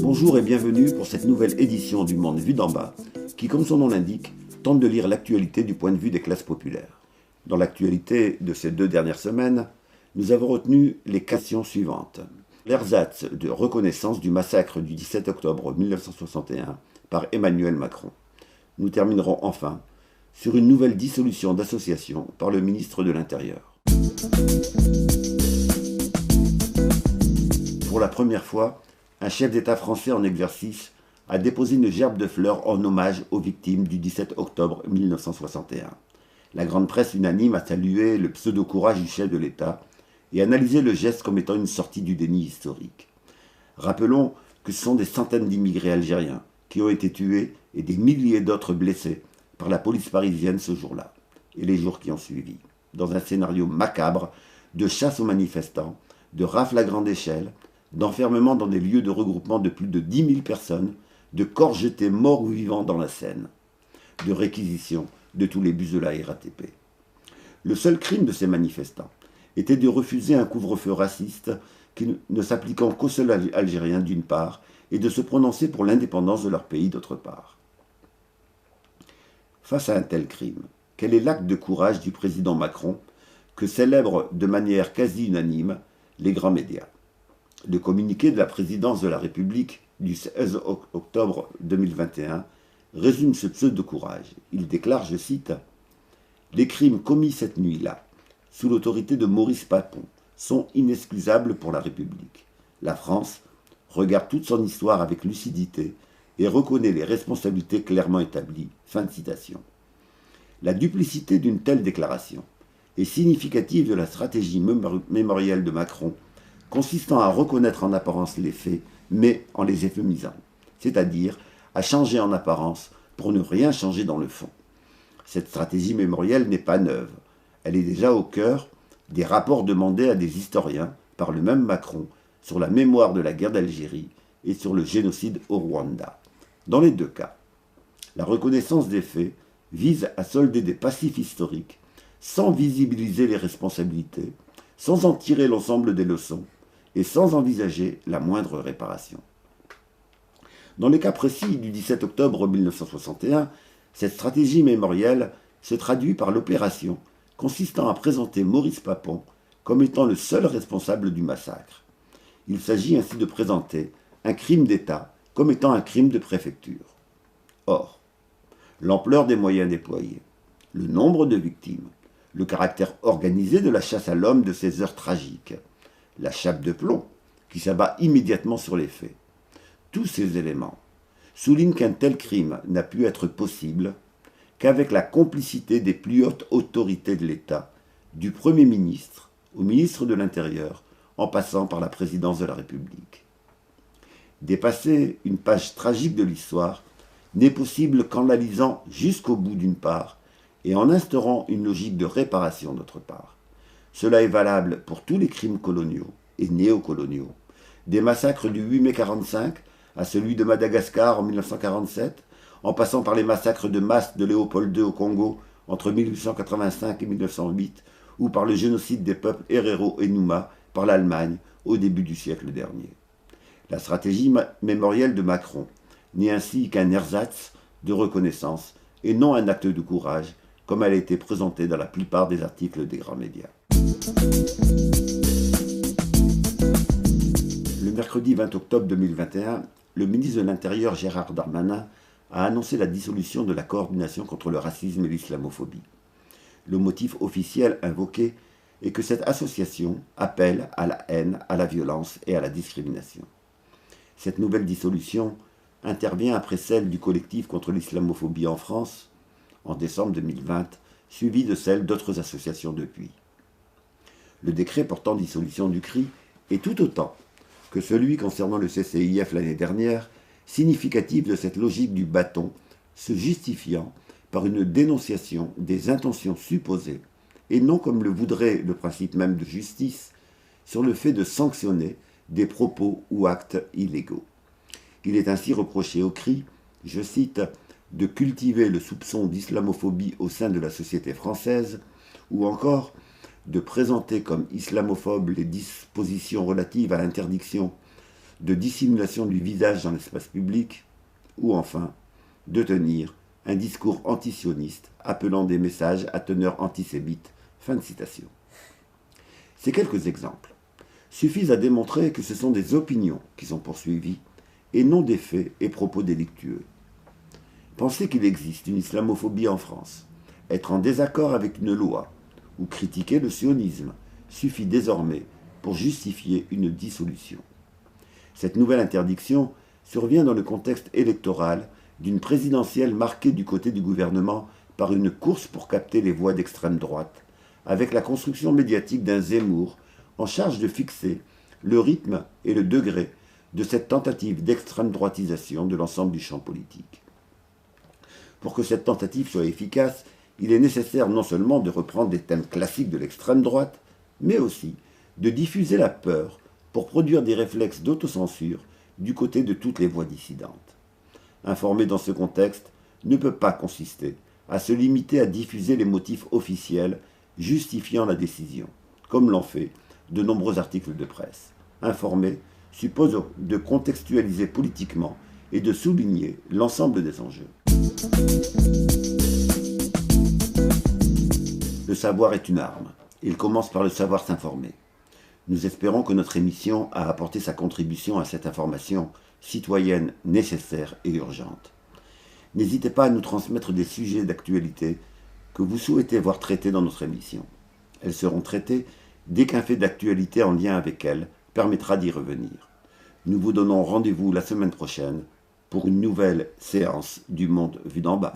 Bonjour et bienvenue pour cette nouvelle édition du Monde vu d'en bas, qui, comme son nom l'indique, tente de lire l'actualité du point de vue des classes populaires. Dans l'actualité de ces 2 dernières semaines, nous avons retenu les questions suivantes. L'ersatz de reconnaissance du massacre du 17 octobre 1961 par Emmanuel Macron. Nous terminerons enfin sur une nouvelle dissolution d'association par le ministre de l'Intérieur. Pour la première fois, un chef d'État français en exercice a déposé une gerbe de fleurs en hommage aux victimes du 17 octobre 1961. La grande presse unanime a salué le pseudo-courage du chef de l'État et analysé le geste comme étant une sortie du déni historique. Rappelons que ce sont des centaines d'immigrés algériens qui ont été tués et des milliers d'autres blessés par la police parisienne ce jour-là et les jours qui ont suivi, dans un scénario macabre de chasse aux manifestants, de rafles à grande échelle, d'enfermement dans des lieux de regroupement de plus de 10 000 personnes, de corps jetés morts ou vivants dans la Seine, de réquisition de tous les bus de la RATP. Le seul crime de ces manifestants était de refuser un couvre-feu raciste qui ne s'appliquant qu'aux seuls Algériens d'une part, et de se prononcer pour l'indépendance de leur pays d'autre part. Face à un tel crime, quel est l'acte de courage du président Macron que célèbrent de manière quasi unanime les grands médias? Le communiqué de la présidence de la République du 16 octobre 2021 résume ce pseudo-courage. Il déclare, je cite, « Les crimes commis cette nuit-là, sous l'autorité de Maurice Papon, sont inexcusables pour la République. La France regarde toute son histoire avec lucidité et reconnaît les responsabilités clairement établies. » Fin de citation. La duplicité d'une telle déclaration est significative de la stratégie mémorielle de Macron, consistant à reconnaître en apparence les faits, mais en les euphémisant, c'est-à-dire à changer en apparence pour ne rien changer dans le fond. Cette stratégie mémorielle n'est pas neuve. Elle est déjà au cœur des rapports demandés à des historiens par le même Macron sur la mémoire de la guerre d'Algérie et sur le génocide au Rwanda. Dans les deux cas, la reconnaissance des faits vise à solder des passifs historiques sans visibiliser les responsabilités, sans en tirer l'ensemble des leçons et sans envisager la moindre réparation. Dans le cas précis du 17 octobre 1961, cette stratégie mémorielle se traduit par l'opération consistant à présenter Maurice Papon comme étant le seul responsable du massacre. Il s'agit ainsi de présenter un crime d'État comme étant un crime de préfecture. Or, l'ampleur des moyens déployés, le nombre de victimes, le caractère organisé de la chasse à l'homme de ces heures tragiques, la chape de plomb qui s'abat immédiatement sur les faits, tous ces éléments soulignent qu'un tel crime n'a pu être possible qu'avec la complicité des plus hautes autorités de l'État, du Premier ministre au ministre de l'Intérieur, en passant par la présidence de la République. Dépasser une page tragique de l'histoire n'est possible qu'en la lisant jusqu'au bout d'une part et en instaurant une logique de réparation d'autre part. Cela est valable pour tous les crimes coloniaux et néocoloniaux, des massacres du 8 mai 1945 à celui de Madagascar en 1947, en passant par les massacres de masse de Léopold II au Congo entre 1885 et 1908, ou par le génocide des peuples Herero et Nouma par l'Allemagne au début du siècle dernier. La stratégie mémorielle de Macron n'est ainsi qu'un ersatz de reconnaissance et non un acte de courage, comme elle a été présentée dans la plupart des articles des grands médias. Le mercredi 20 octobre 2021, le ministre de l'Intérieur Gérald Darmanin a annoncé la dissolution de la coordination contre le racisme et l'islamophobie. Le motif officiel invoqué est que cette association appelle à la haine, à la violence et à la discrimination. Cette nouvelle dissolution intervient après celle du collectif contre l'islamophobie en France, en décembre 2020, suivie de celle d'autres associations depuis. Le décret portant dissolution du CRI est tout autant que celui concernant le CCIF l'année dernière, significatif de cette logique du bâton, se justifiant par une dénonciation des intentions supposées, et non comme le voudrait le principe même de justice, sur le fait de sanctionner des propos ou actes illégaux. Il est ainsi reproché au CRI, je cite, de cultiver le soupçon d'islamophobie au sein de la société française, ou encore de présenter comme islamophobes les dispositions relatives à l'interdiction de dissimulation du visage dans l'espace public, ou enfin de tenir un discours antisioniste appelant des messages à teneur antisémite. Fin de citation. Ces quelques exemples suffisent à démontrer que ce sont des opinions qui sont poursuivies et non des faits et propos délictueux. Penser qu'il existe une islamophobie en France, être en désaccord avec une loi ou critiquer le sionisme suffit désormais pour justifier une dissolution. Cette nouvelle interdiction survient dans le contexte électoral d'une présidentielle marquée du côté du gouvernement par une course pour capter les voix d'extrême droite, avec la construction médiatique d'un Zemmour en charge de fixer le rythme et le degré de cette tentative d'extrême droitisation de l'ensemble du champ politique. Pour que cette tentative soit efficace, il est nécessaire non seulement de reprendre des thèmes classiques de l'extrême droite, mais aussi de diffuser la peur pour produire des réflexes d'autocensure du côté de toutes les voix dissidentes. Informer dans ce contexte ne peut pas consister à se limiter à diffuser les motifs officiels justifiant la décision, comme l'ont fait de nombreux articles de presse. Informer suppose de contextualiser politiquement et de souligner l'ensemble des enjeux. Le savoir est une arme. Il commence par le savoir s'informer. Nous espérons que notre émission a apporté sa contribution à cette information citoyenne nécessaire et urgente. N'hésitez pas à nous transmettre des sujets d'actualité que vous souhaitez voir traités dans notre émission. Elles seront traitées dès qu'un fait d'actualité en lien avec elles permettra d'y revenir. Nous vous donnons rendez-vous la semaine prochaine pour une nouvelle séance du Monde vu d'en bas.